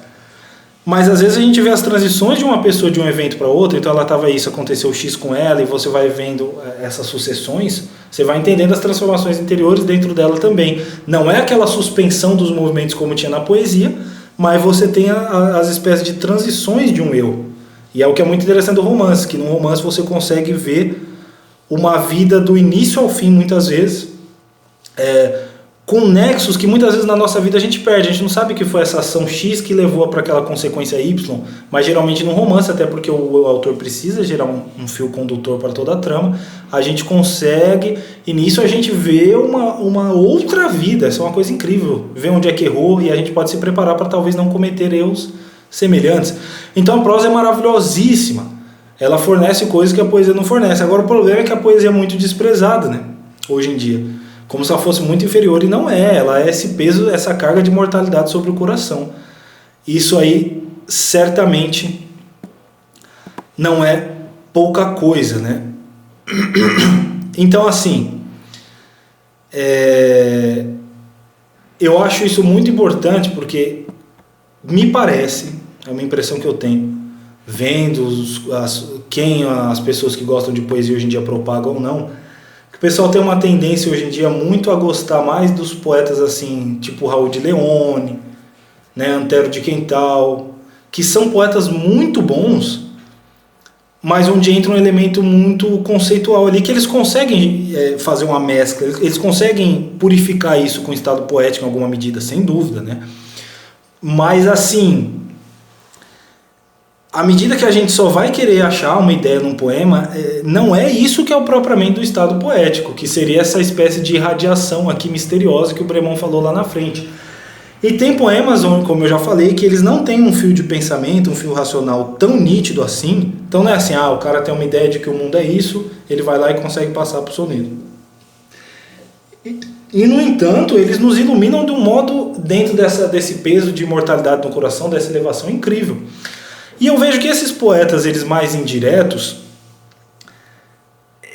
[SPEAKER 1] Mas às vezes a gente vê as transições de uma pessoa de um evento para outro, então ela estava isso, aconteceu X com ela, e você vai vendo essas sucessões, você vai entendendo as transformações interiores dentro dela também. Não é aquela suspensão dos movimentos como tinha na poesia, mas você tem as espécies de transições de um eu. E é o que é muito interessante do romance, que no romance você consegue ver uma vida do início ao fim, muitas vezes, com nexos que muitas vezes na nossa vida a gente perde. A gente não sabe que foi essa ação X que levou para aquela consequência Y, mas geralmente no romance, até porque o autor precisa gerar um fio condutor para toda a trama, a gente consegue, e nisso a gente vê uma outra vida. Isso é uma coisa incrível, ver onde é que errou, e a gente pode se preparar para talvez não cometer erros semelhantes. Então a prosa é maravilhosíssima, ela fornece coisas que a poesia não fornece. Agora o problema é que a poesia é muito desprezada, né, hoje em dia, como se ela fosse muito inferior, e não é. Ela é esse peso, essa carga de mortalidade sobre o coração. Isso aí certamente não é pouca coisa, né? Então, assim, eu acho isso muito importante, porque me parece, é uma impressão que eu tenho, vendo as pessoas que gostam de poesia hoje em dia propagam ou não, que o pessoal tem uma tendência hoje em dia muito a gostar mais dos poetas assim, tipo Raul de Leone, né, Antero de Quental, que são poetas muito bons, mas onde entra um elemento muito conceitual ali, que eles conseguem fazer uma mescla, eles conseguem purificar isso com o estado poético em alguma medida, sem dúvida, né? Mas assim, à medida que a gente só vai querer achar uma ideia num poema, não é isso que é o propriamente do estado poético, que seria essa espécie de irradiação aqui misteriosa que o Bremont falou lá na frente. E tem poemas, como eu já falei, que eles não têm um fio de pensamento, um fio racional tão nítido assim. Então não é assim, o cara tem uma ideia de que o mundo é isso, ele vai lá e consegue passar para o soneto. E, no entanto, eles nos iluminam de um modo, dentro desse peso de imortalidade no coração, dessa elevação incrível. E eu vejo que esses poetas, eles mais indiretos,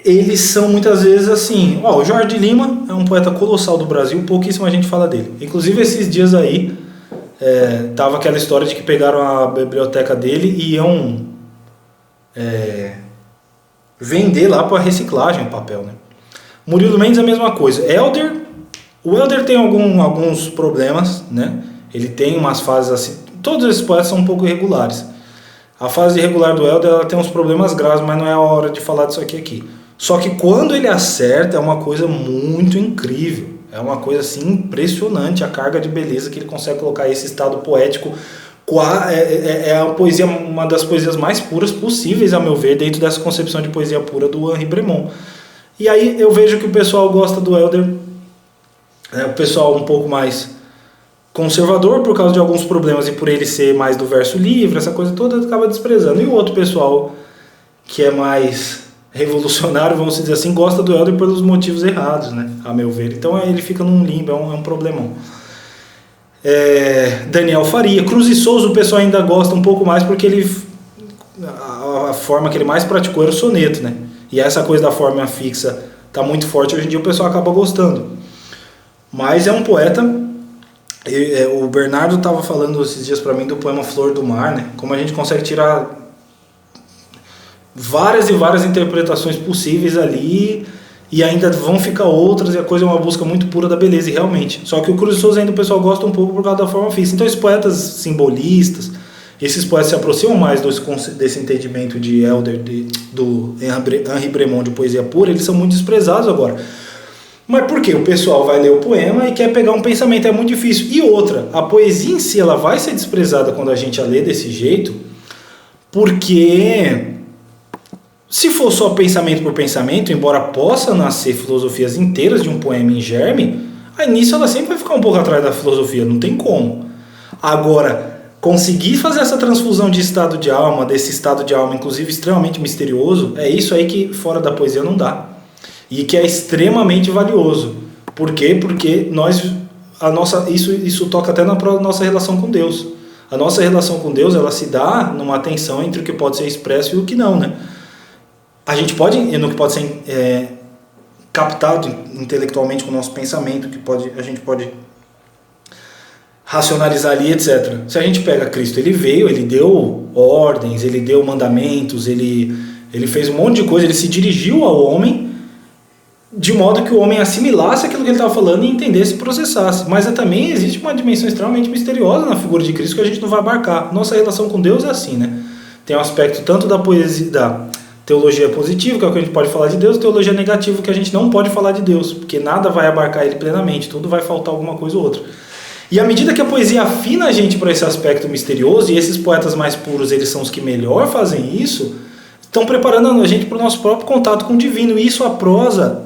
[SPEAKER 1] eles são muitas vezes assim... o Jorge de Lima é um poeta colossal do Brasil, pouquíssima gente fala dele. Inclusive, esses dias aí, tava aquela história de que pegaram a biblioteca dele e iam vender lá para reciclagem o papel, né? Murilo Mendes é a mesma coisa. O Helder tem alguns problemas, né? Ele tem umas fases assim... Todos esses poetas são um pouco irregulares. A fase irregular do Helder, ela tem uns problemas graves, mas não é a hora de falar disso aqui. Só que quando ele acerta, é uma coisa muito incrível. É uma coisa assim impressionante, a carga de beleza que ele consegue colocar esse estado poético. É a poesia, uma das poesias mais puras possíveis, a meu ver, dentro dessa concepção de poesia pura do Henri Bremont. E aí eu vejo que o pessoal gosta do Helder, o pessoal um pouco mais conservador por causa de alguns problemas e por ele ser mais do verso livre, essa coisa toda, acaba desprezando. E o outro pessoal que é mais revolucionário, vamos dizer assim, gosta do Helder pelos motivos errados, né, a meu ver. Então ele fica num limbo, é um problemão. Daniel Faria, Cruz e Souza o pessoal ainda gosta um pouco mais porque a forma que ele mais praticou era o soneto, né? E essa coisa da forma fixa tá muito forte hoje em dia, o pessoal acaba gostando. Mas é um poeta... O Bernardo estava falando esses dias para mim do poema Flor do Mar, né? Como a gente consegue tirar várias e várias interpretações possíveis ali e ainda vão ficar outras, e a coisa é uma busca muito pura da beleza, e realmente. Só que o Cruz de Souza ainda o pessoal gosta um pouco por causa da forma fixa. Então esses poetas simbolistas, esses poetas se aproximam mais desse entendimento de Helder, do Henri Bremont de poesia pura, eles são muito desprezados agora. Mas por quê? O pessoal vai ler o poema e quer pegar um pensamento, é muito difícil. E outra, a poesia em si, ela vai ser desprezada quando a gente a lê desse jeito, porque se for só pensamento por pensamento, embora possa nascer filosofias inteiras de um poema em germe, aí nisso ela sempre vai ficar um pouco atrás da filosofia, não tem como. Agora, conseguir fazer essa transfusão de estado de alma, desse estado de alma, inclusive extremamente misterioso, é isso aí que fora da poesia não dá. E que é extremamente valioso. Por quê? Porque isso toca até na nossa relação com Deus. A nossa relação com Deus, ela se dá numa tensão entre o que pode ser expresso e o que não, né? A gente pode, no que pode ser captado intelectualmente com o nosso pensamento, a gente pode racionalizar ali, etc. Se a gente pega Cristo, ele veio, ele deu ordens, ele deu mandamentos, ele fez um monte de coisa, ele se dirigiu ao homem de modo que o homem assimilasse aquilo que ele estava falando e entendesse e processasse. Mas também existe uma dimensão extremamente misteriosa na figura de Cristo que a gente não vai abarcar. Nossa relação com Deus é assim, né? Tem um aspecto tanto da poesia, Teologia positiva, que é o que a gente pode falar de Deus, e teologia negativa, que a gente não pode falar de Deus, porque nada vai abarcar ele plenamente, tudo vai faltar alguma coisa ou outra. E à medida que a poesia afina a gente para esse aspecto misterioso, e esses poetas mais puros, eles são os que melhor fazem isso, estão preparando a gente para o nosso próprio contato com o divino, e isso a prosa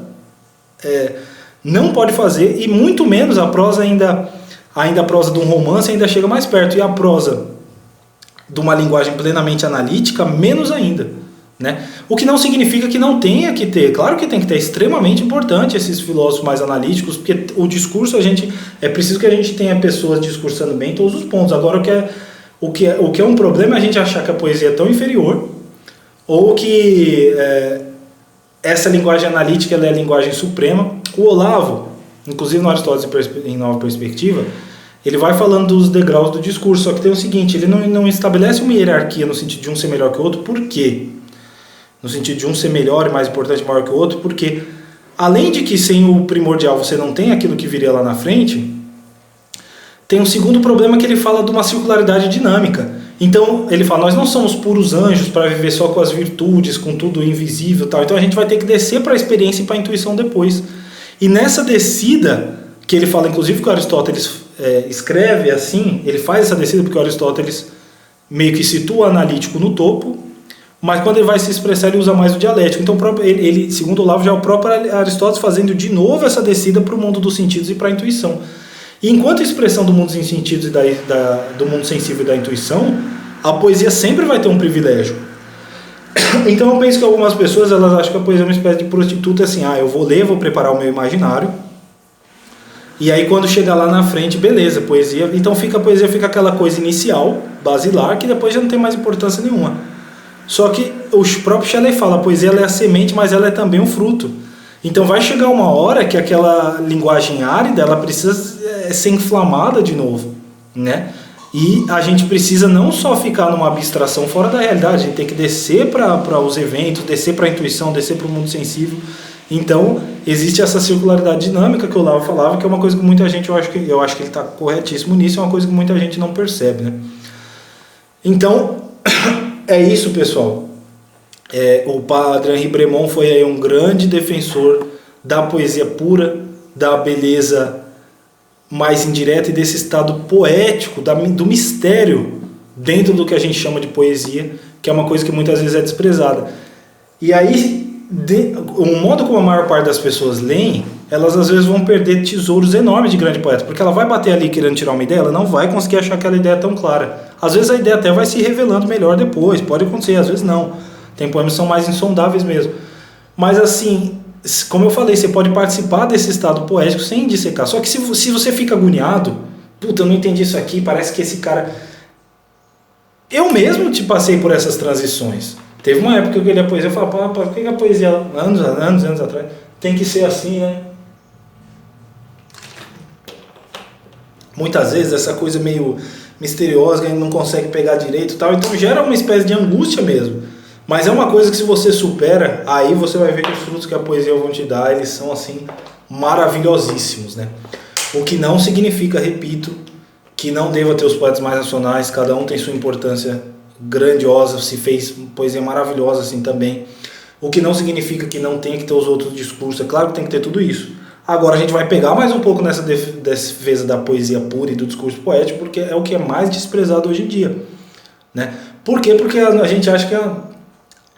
[SPEAKER 1] não pode fazer, e muito menos a prosa ainda a prosa de um romance ainda chega mais perto, e a prosa de uma linguagem plenamente analítica, menos ainda, né? O que não significa que não tenha que ter, claro que tem que ter, é extremamente importante esses filósofos mais analíticos, porque o discurso é preciso que a gente tenha pessoas discursando bem em todos os pontos. Agora o que é um problema é a gente achar que a poesia é tão inferior, ou que essa linguagem analítica ela é a linguagem suprema. O Olavo, inclusive no Aristóteles em Nova Perspectiva, ele vai falando dos degraus do discurso, só que tem o seguinte, ele não estabelece uma hierarquia no sentido de um ser melhor que o outro. Por quê? No sentido de um ser melhor e mais importante, maior que o outro, porque além de que sem o primordial você não tem aquilo que viria lá na frente, tem um segundo problema que ele fala de uma circularidade dinâmica. Então ele fala, nós não somos puros anjos para viver só com as virtudes, com tudo invisível e tal, então a gente vai ter que descer para a experiência e para a intuição depois. E nessa descida, que ele fala inclusive que o Aristóteles escreve assim, ele faz essa descida porque o Aristóteles meio que situa o analítico no topo, mas quando ele vai se expressar ele usa mais o dialético. Então ele, segundo o Olavo, já é o próprio Aristóteles fazendo de novo essa descida para o mundo dos sentidos e para a intuição. E enquanto a expressão do mundo dos sentidos e do mundo sensível e da intuição, a poesia sempre vai ter um privilégio. Então eu penso que algumas pessoas elas acham que a poesia é uma espécie de prostituta, assim, eu vou ler, vou preparar o meu imaginário, e aí quando chegar lá na frente, beleza, poesia, então a poesia fica aquela coisa inicial, basilar, que depois já não tem mais importância nenhuma. Só que o próprio Shelley fala, a poesia ela é a semente, mas ela é também um fruto. Então vai chegar uma hora que aquela linguagem árida, ela precisa ser inflamada de novo, né? E a gente precisa não só ficar numa abstração fora da realidade, a gente tem que descer para os eventos, descer para a intuição, descer para o mundo sensível. Então, existe essa circularidade dinâmica que o Olavo falava, que é uma coisa que muita gente, eu acho que ele está corretíssimo nisso, é uma coisa que muita gente não percebe, né? Então, é isso, pessoal. O padre Henri Bremont foi aí um grande defensor da poesia pura, da beleza mais indireta e desse estado poético, do mistério dentro do que a gente chama de poesia, que é uma coisa que muitas vezes é desprezada. E aí, o modo como a maior parte das pessoas leem, elas às vezes vão perder tesouros enormes de grande poeta, porque ela vai bater ali querendo tirar uma ideia, ela não vai conseguir achar aquela ideia tão clara. Às vezes a ideia até vai se revelando melhor depois, pode acontecer, às vezes não. Tem poemas que são mais insondáveis mesmo. Mas assim, como eu falei, você pode participar desse estado poético sem dissecar. Só que se você fica agoniado, puta, eu não entendi isso aqui, parece que esse cara... Eu mesmo te passei por essas transições. Teve uma época que eu queria a poesia, eu falava, por que a poesia, anos atrás, tem que ser assim, né? Muitas vezes essa coisa meio misteriosa, que a gente não consegue pegar direito e tal, então gera uma espécie de angústia mesmo. Mas é uma coisa que se você supera, aí você vai ver que os frutos que a poesia vão te dar, eles são assim, maravilhosíssimos, né? O que não significa, repito, que não deva ter os poetas mais nacionais, cada um tem sua importância grandiosa, se fez poesia maravilhosa assim também. O que não significa que não tenha que ter os outros discursos, é claro que tem que ter tudo isso. Agora a gente vai pegar mais um pouco nessa defesa da poesia pura e do discurso poético, porque é o que é mais desprezado hoje em dia, né? Por quê? Porque a gente acha que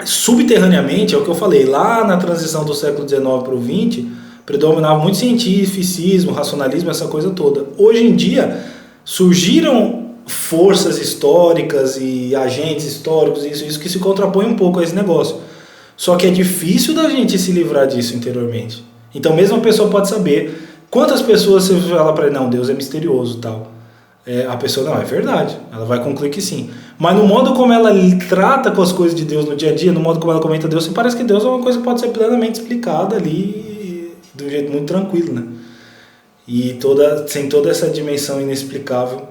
[SPEAKER 1] subterraneamente, é o que eu falei, lá na transição do século XIX para o XX, predominava muito cientificismo, racionalismo, essa coisa toda. Hoje em dia, surgiram forças históricas e agentes históricos, isso que se contrapõe um pouco a esse negócio. Só que é difícil da gente se livrar disso interiormente. Então, mesmo a pessoa pode saber quantas pessoas você fala para ele, não, Deus é misterioso e tal. A pessoa, não, é verdade, ela vai concluir que sim. Mas no modo como ela trata com as coisas de Deus no dia a dia, no modo como ela comenta Deus, parece que Deus é uma coisa que pode ser plenamente explicada ali de um jeito muito tranquilo, né? E sem toda essa dimensão inexplicável,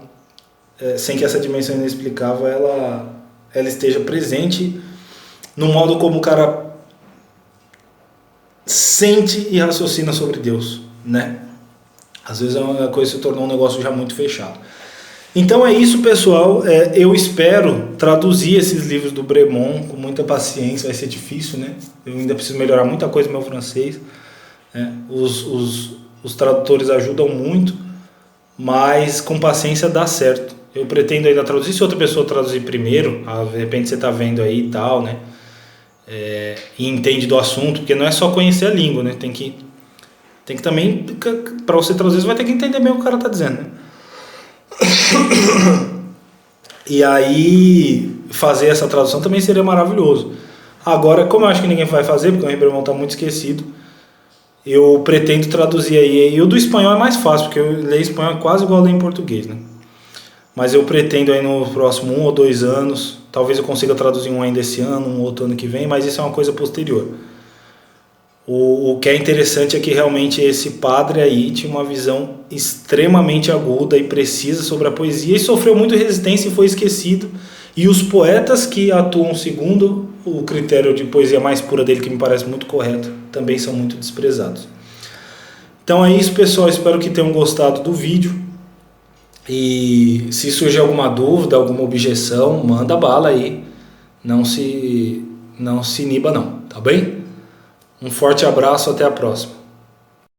[SPEAKER 1] sem que essa dimensão inexplicável ela esteja presente no modo como o cara sente e raciocina sobre Deus, né? Às vezes a coisa se tornou um negócio já muito fechado. Então é isso, pessoal. Eu espero traduzir esses livros do Bremont com muita paciência. Vai ser difícil, né? Eu ainda preciso melhorar muita coisa no meu francês, né? Os tradutores ajudam muito, mas com paciência dá certo. Eu pretendo ainda traduzir. Se outra pessoa traduzir primeiro, de repente você está vendo aí e tal, né? E entende do assunto, porque não é só conhecer a língua, né? Tem que também, para você traduzir, você vai ter que entender bem o que o cara está dizendo, né? E aí fazer essa tradução também seria maravilhoso. Agora, como eu acho que ninguém vai fazer, porque o Bremont está muito esquecido, eu pretendo traduzir aí. E o do espanhol é mais fácil, porque eu leio espanhol é quase igual a ler em português, né? Mas eu pretendo aí no próximo 1 ou 2 anos, talvez eu consiga traduzir um ainda esse ano, um outro ano que vem, mas isso é uma coisa posterior. O que é interessante é que realmente esse padre aí tinha uma visão extremamente aguda e precisa sobre a poesia e sofreu muito resistência e foi esquecido. E os poetas que atuam segundo o critério de poesia mais pura dele, que me parece muito correto, também são muito desprezados. Então é isso, pessoal. Espero que tenham gostado do vídeo. E se surgir alguma dúvida, alguma objeção, manda bala aí. Não se iniba não, tá bem? Um forte abraço, até a próxima.